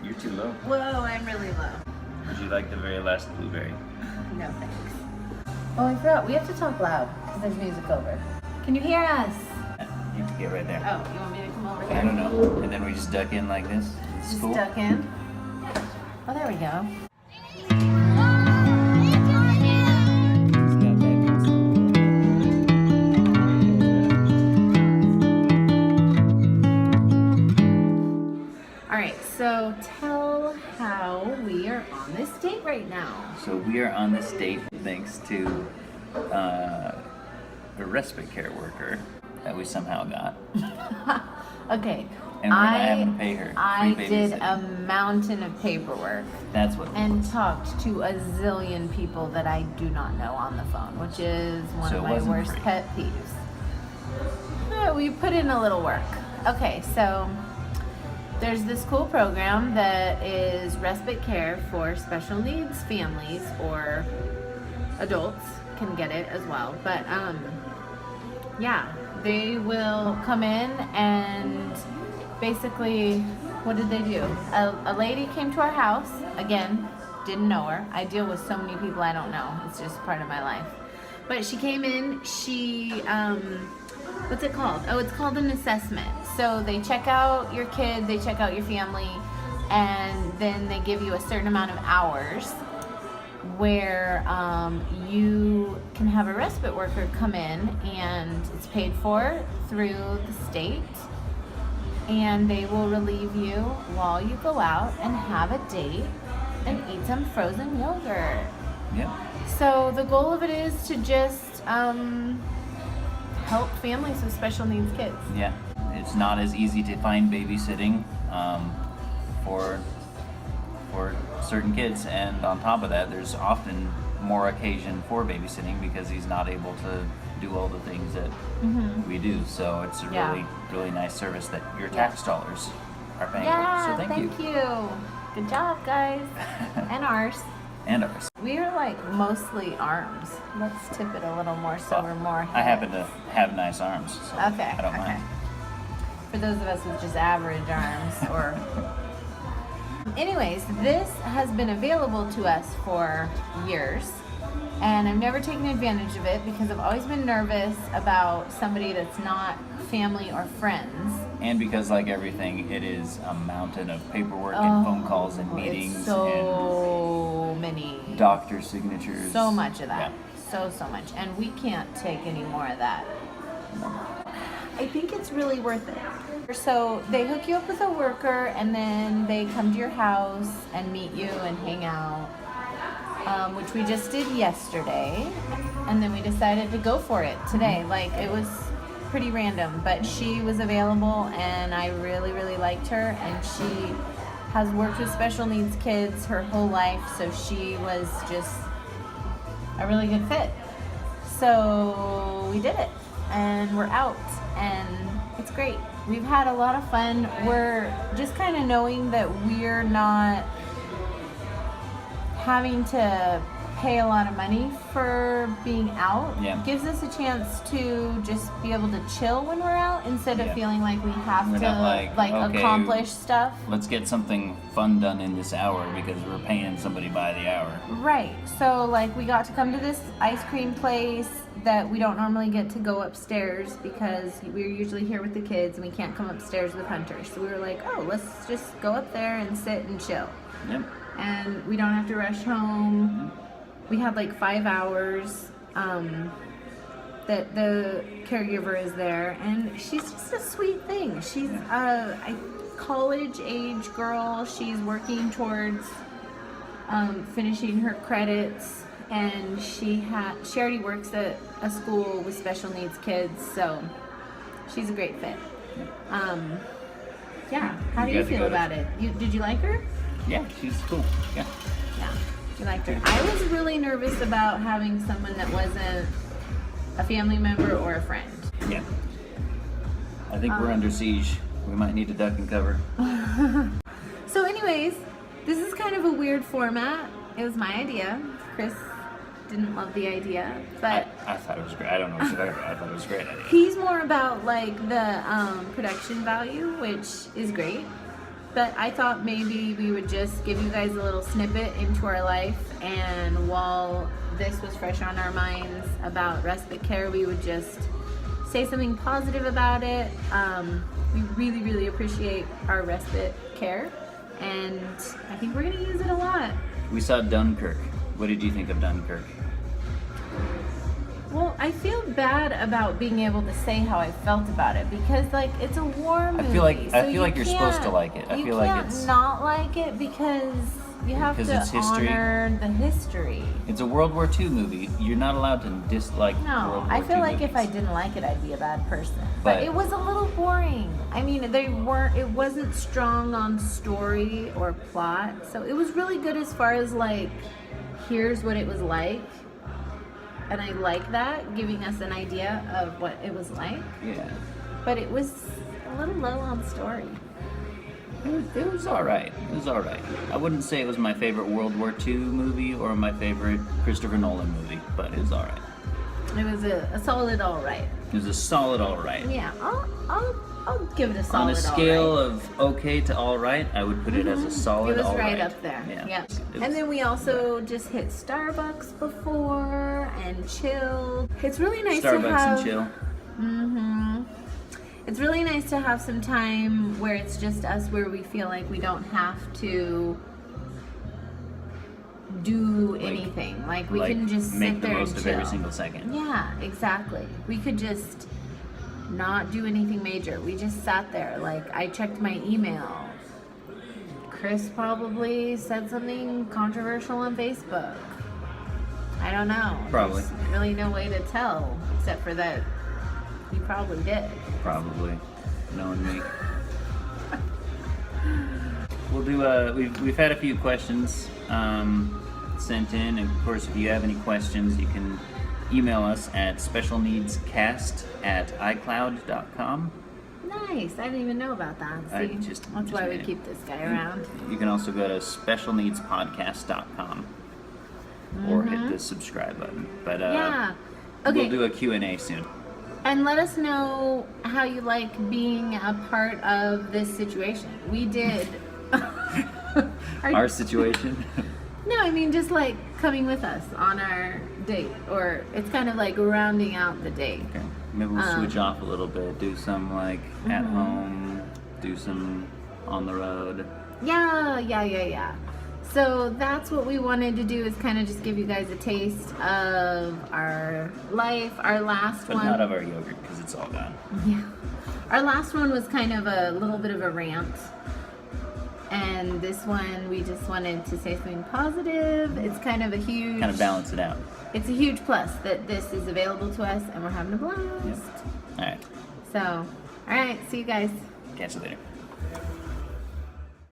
You're too low. Whoa, I'm really low. Would you like the very last blueberry? No thanks. Oh, I forgot. We have to talk loud because there's music over. Can you hear us? You have to get right there. Oh, you want me to come over here? I don't know. And then we just duck in like this. It's Just cool. duck in. Oh, there we go. All right, so tell how we are on this date right now. So we are on this date thanks to a respite care worker that we somehow got. Okay, And we're not having to pay her. I Free did a babysitting. mountain of paperwork That's what. and talked to a zillion people that I do not know on the phone, which is one So of it my wasn't worst free. pet peeves. We put in a little work. Okay, so there's this cool program that is respite care for special needs families, or adults can get it as well. But yeah, they will come in and basically, what did they do? A lady came to our house. Again, didn't know her. I deal with so many people I don't know. It's just part of my life. But she came in, she, what's it called? Oh, it's called an assessment. So they check out your kid, they check out your family, and then they give you a certain amount of hours where you can have a respite worker come in, and it's paid for through the state, and they will relieve you while you go out and have a date and eat some frozen yogurt. Yep. So the goal of it is to just help families with special needs kids. Yeah. It's not as easy to find babysitting for certain kids, and on top of that, there's often more occasion for babysitting because he's not able to do all the things that we do. So it's a Yeah. really nice service that your tax dollars are paying Yeah, for. So thank you. Good job, guys. And ours. And ours. We are like mostly arms. Let's tip it a little more so we're more I happen heads. to have nice arms, so Okay, I don't okay. mind. For those of us with just average arms or anyways, this has been available to us for years, and I've never taken advantage of it because I've always been nervous about somebody that's not family or friends. And because, like everything, it is a mountain of paperwork and phone calls and meetings It's so many. and doctor signatures. So much of that. Yeah. So much. And we can't take any more of that. I think it's really worth it. So they hook you up with a worker, and then they come to your house and meet you and hang out, which we just did yesterday. And then we decided to go for it today. Like, it was pretty random, but she was available, and I really liked her, and she has worked with special needs kids her whole life, so she was just a really good fit. So we did it, and we're out, and it's great. We've had a lot of fun. We're just kind of knowing that we're not having to pay a lot of money for being out. Yeah. Gives us a chance to just be able to chill when we're out instead of Yeah. feeling like we have We're to not like, okay, accomplish stuff. Let's get something fun done in this hour because we're paying somebody by the hour. Right. So like we got to come to this ice cream place that we don't normally get to go upstairs because we're usually here with the kids and we can't come upstairs with Hunter. So we were like, oh, let's just go up there and sit and chill. Yep. And we don't have to rush home. We had like 5 hours that the caregiver is there, and she's just a sweet thing. She's a college age girl. She's working towards finishing her credits, and she already works at a school with special needs kids, so she's a great fit. Yeah. How do You you got to feel go to- about it? Did you like her? Yeah, she's cool. Yeah. Yeah, you liked her. I was really nervous about having someone that wasn't a family member or a friend. Yeah. I think we're under siege. We might need to duck and cover. So anyways, this is kind of a weird format. It was my idea. Chris didn't love the idea, but I thought it was great. I don't know what I thought it was a great idea. he's more about like the production value, which is great. But I thought maybe we would just give you guys a little snippet into our life, and while this was fresh on our minds about respite care, we would just say something positive about it. We really, really appreciate our respite care, and I think we're going to use it a lot. We saw Dunkirk. What did you think of Dunkirk? Well, I feel bad about being able to say how I felt about it because, like, it's a war movie. I feel like so you're supposed to like it. I feel like it's you can't not like it because you have Because to it's history. honor the history. it's a World War II movie. You're not allowed to dislike World No, War I feel II like if I movies. didn't like it, I'd be a bad person. But But- it was a little boring. I mean, it wasn't strong on story or plot. So it was really good as far as like, here's what it was like. And I like that, giving us an idea of what it was like. Yeah. But it was a little low on story. It was all right. It was all right. I wouldn't say it was my favorite World War II movie or my favorite Christopher Nolan movie, but it was all right. It was a solid all right. It was a solid all right. Yeah, I'll give it a solid On a scale all right. of okay to all right, I would put it as a solid It was all right right. up there. Yeah. Yeah. It was- And then we also just hit Starbucks before and chilled. It's really nice to Starbucks have. and chill. Mm-hmm. It's really nice to have some time where it's just us, where we feel like we don't have to do anything. Like we can just make sit the there most and of chill. every single second. Yeah, exactly. We could just not do anything major. We just sat there. Like, I checked my email. Chris probably said something controversial on Facebook. I don't know. Probably. There's really no way to tell, except for that he probably did. Probably. Knowing me. We'll do we've had a few questions sent in, and of course if you have any questions you can email us at specialneedscast@icloud.com. Nice. I didn't even know about that. I See, just that's why we made it. keep this guy around. You can also go to specialneedspodcast.com or hit the subscribe button. But Yeah. Okay. we'll do a Q&A soon. And let us know how you like being a part of this situation. We did. Our situation. No, I mean just like coming with us on our date, or it's kind of like rounding out the date. Okay. Maybe we'll switch off a little bit. Do some like at home. Do some on the road. Yeah. So that's what we wanted to do, is kind of just give you guys a taste of our life. Our last But one. not of our yogurt because it's all gone. Yeah. Our last one was kind of a little bit of a rant. And this one, we just wanted to say something positive. It's kind of a huge... Kind of balance it out. It's a huge plus that this is available to us and we're having a blast. Yep. All right. So, all right. See you guys. Catch you later.